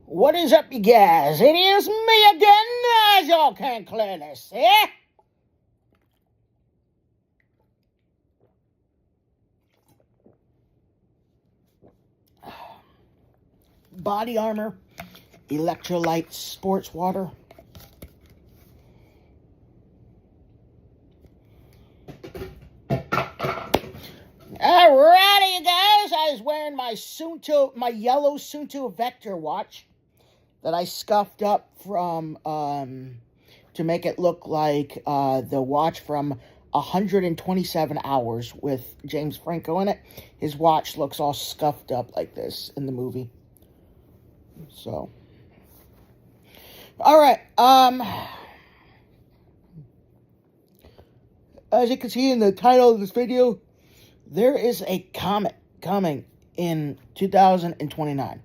What is up, you guys? It is me again, as y'all can clearly see. Body armor, electrolyte sports water. Alrighty, you guys. I was wearing my yellow Sunto Vector watch that I scuffed up from to make it look like the watch from 127 Hours with James Franco in it. His watch looks all scuffed up like this in the movie. So, all right. As you can see in the title of this video, there is a comet coming in 2029.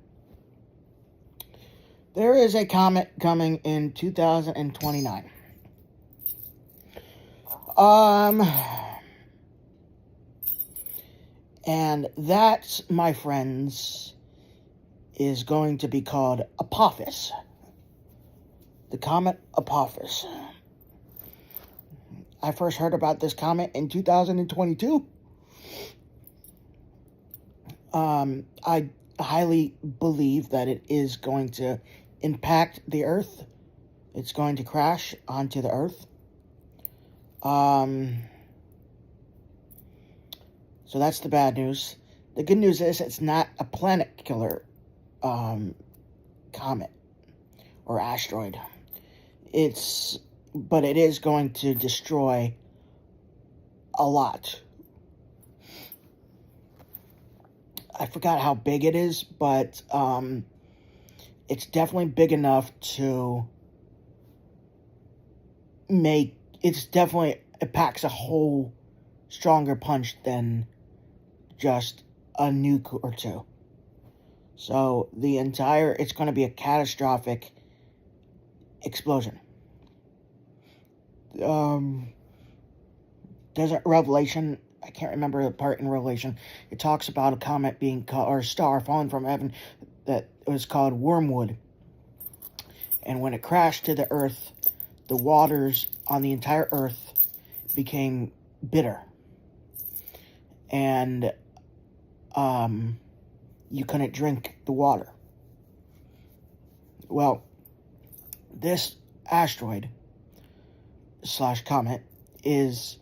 There is a comet coming in 2029. And that, my friends, is going to be called Apophis. The comet Apophis. I first heard about this comet in 2022. I highly believe that it is going to impact the Earth. It's going to crash onto the Earth. So that's the bad news. The good news is it's not a planet killer comet or asteroid. But it is going to destroy a lot. I forgot how big it is, but it's definitely big enough to it packs a whole stronger punch than just a nuke or two. So it's going to be a catastrophic explosion. There's a Revelation, I can't remember the part in Revelation, it talks about a comet or a star falling from heaven that was called wormwood. And when it crashed to the earth, the waters on the entire earth became bitter. And you couldn't drink the water. Well, this asteroid / comet is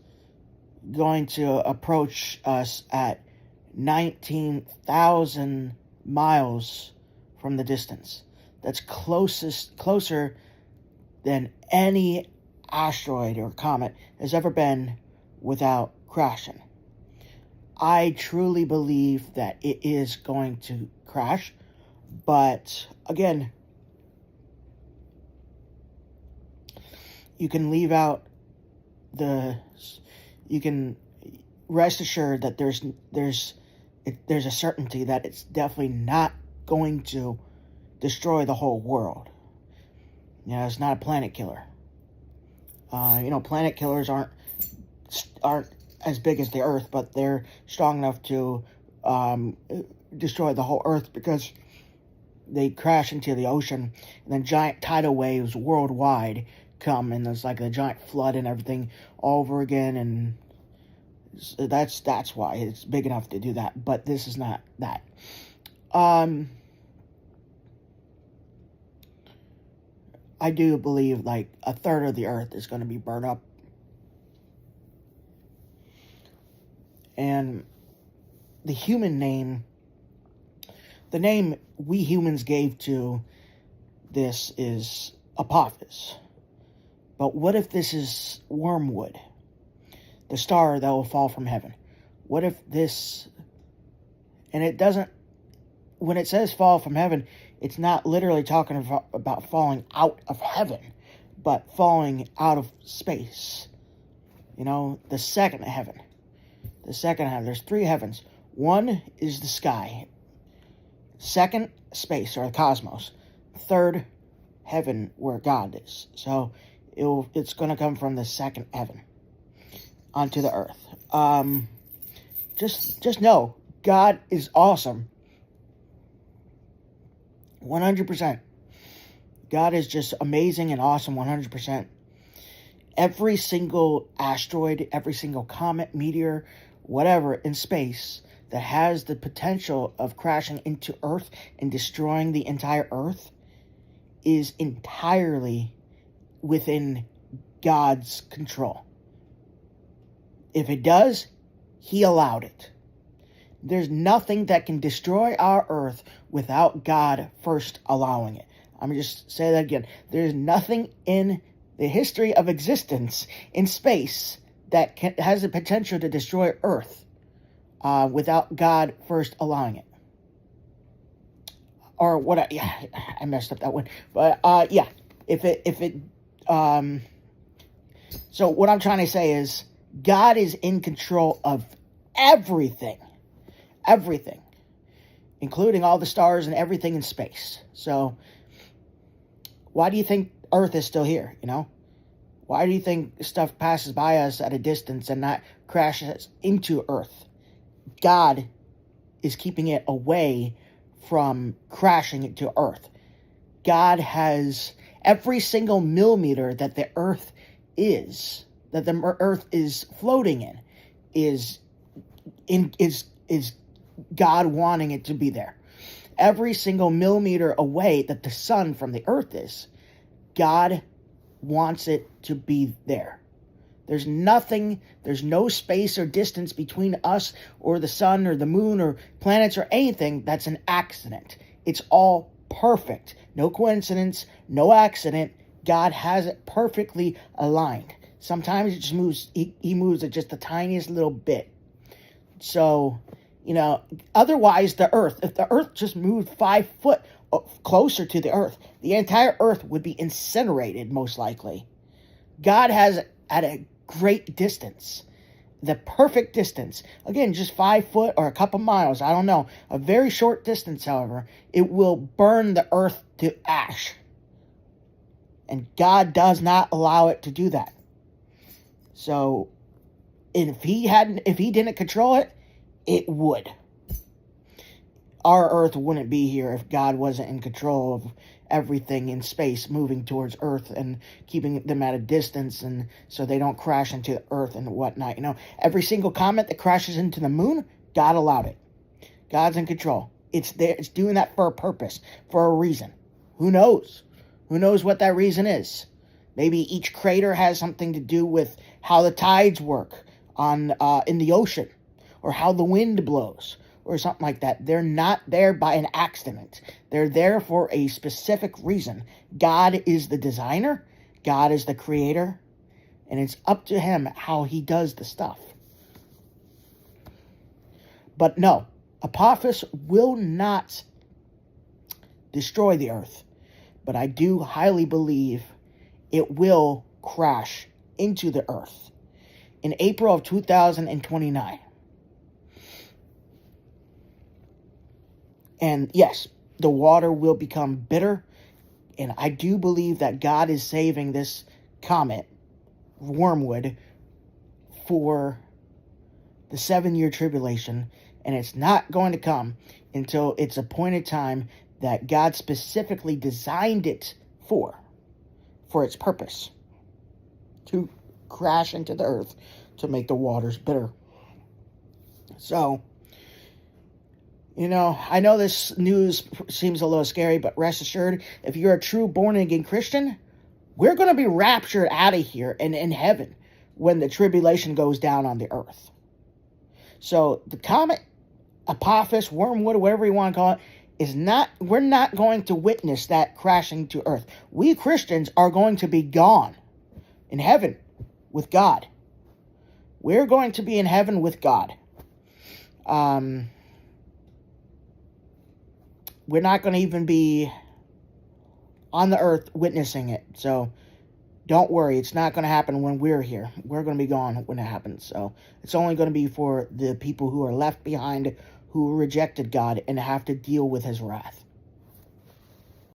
going to approach us at 19,000 miles from the distance. That's closer than any asteroid or comet has ever been without crashing. I truly believe that it is going to crash, but again, you can leave out you can rest assured that there's a certainty that it's definitely not going to destroy the whole world. It's not a planet killer. Planet killers aren't as big as the Earth, but they're strong enough to destroy the whole Earth because they crash into the ocean, and then giant tidal waves worldwide come, and there's like a giant flood and everything all over again, and that's why it's big enough to do that. But this is not that. I do believe like a third of the earth is going to be burned up. And the name we humans gave to this is Apophis. But what if this is wormwood? The star that will fall from heaven. What if this... And it doesn't... When it says fall from heaven, it's not literally talking about falling out of heaven, but falling out of space. The second heaven. The second heaven. There's 3 heavens. One is the sky. Second, space or the cosmos. Third, heaven where God is. So it's going to come from the second heaven onto the earth. Just know God is awesome. 100%. God is just amazing and awesome 100%. Every single asteroid, every single comet, meteor, whatever in space that has the potential of crashing into Earth and destroying the entire Earth is entirely within God's control. If it does, he allowed it. There's nothing that can destroy our Earth without God first allowing it. I'm going to just say that again. There's nothing in the history of existence in space that has the potential to destroy Earth without God first allowing it. Or what? I messed up that one. But yeah, so what I'm trying to say is God is in control of everything, including all the stars and everything in space. So why do you think Earth is still here, Why do you think stuff passes by us at a distance and not crashes into Earth? God is keeping it away from crashing into Earth. God has every single millimeter that the Earth is floating in, is God wanting it to be there. Every single millimeter away that the sun from the Earth is, God wants it to be there. There's no space or distance between us or the sun or the moon or planets or anything that's an accident. It's all perfect. No coincidence, no accident. God has it perfectly aligned. Sometimes it just moves, he moves it just the tiniest little bit. So, otherwise if the Earth just moved 5 foot closer to the Earth, the entire Earth would be incinerated, most likely. God has it at a great distance, the perfect distance. Again, just 5 foot or a couple miles, I don't know. A very short distance, however, it will burn the Earth to ash. And God does not allow it to do that. So, if he didn't control it, it would. Our Earth wouldn't be here if God wasn't in control of everything in space moving towards Earth and keeping them at a distance, and so they don't crash into the Earth and whatnot. Every single comet that crashes into the moon, God allowed it. God's in control. It's there. It's doing that for a purpose, for a reason. Who knows? Who knows what that reason is? Maybe each crater has something to do with how the tides work in the ocean, or how the wind blows, or something like that. They're not there by an accident. They're there for a specific reason. God is the designer. God is the creator. And it's up to him how he does the stuff. But no, Apophis will not destroy the Earth. But I do highly believe it will crash into the Earth in April of 2029. And yes, the water will become bitter. And I do believe that God is saving this comet, wormwood, for the 7-year tribulation. And it's not going to come until it's appointed time that God specifically designed it for its purpose. To crash into the Earth to make the waters bitter. So, I know this news seems a little scary, but rest assured, if you're a true born-again Christian, we're going to be raptured out of here and in heaven when the tribulation goes down on the Earth. So, the comet, Apophis, wormwood, whatever you want to call it, we're not going to witness that crashing to Earth. We Christians are going to be gone in heaven with God. We're going to be in heaven with God. We're not going to even be on the Earth witnessing it. So don't worry. It's not going to happen when we're here. We're going to be gone when it happens. So it's only going to be for the people who are left behind, who rejected God and have to deal with his wrath.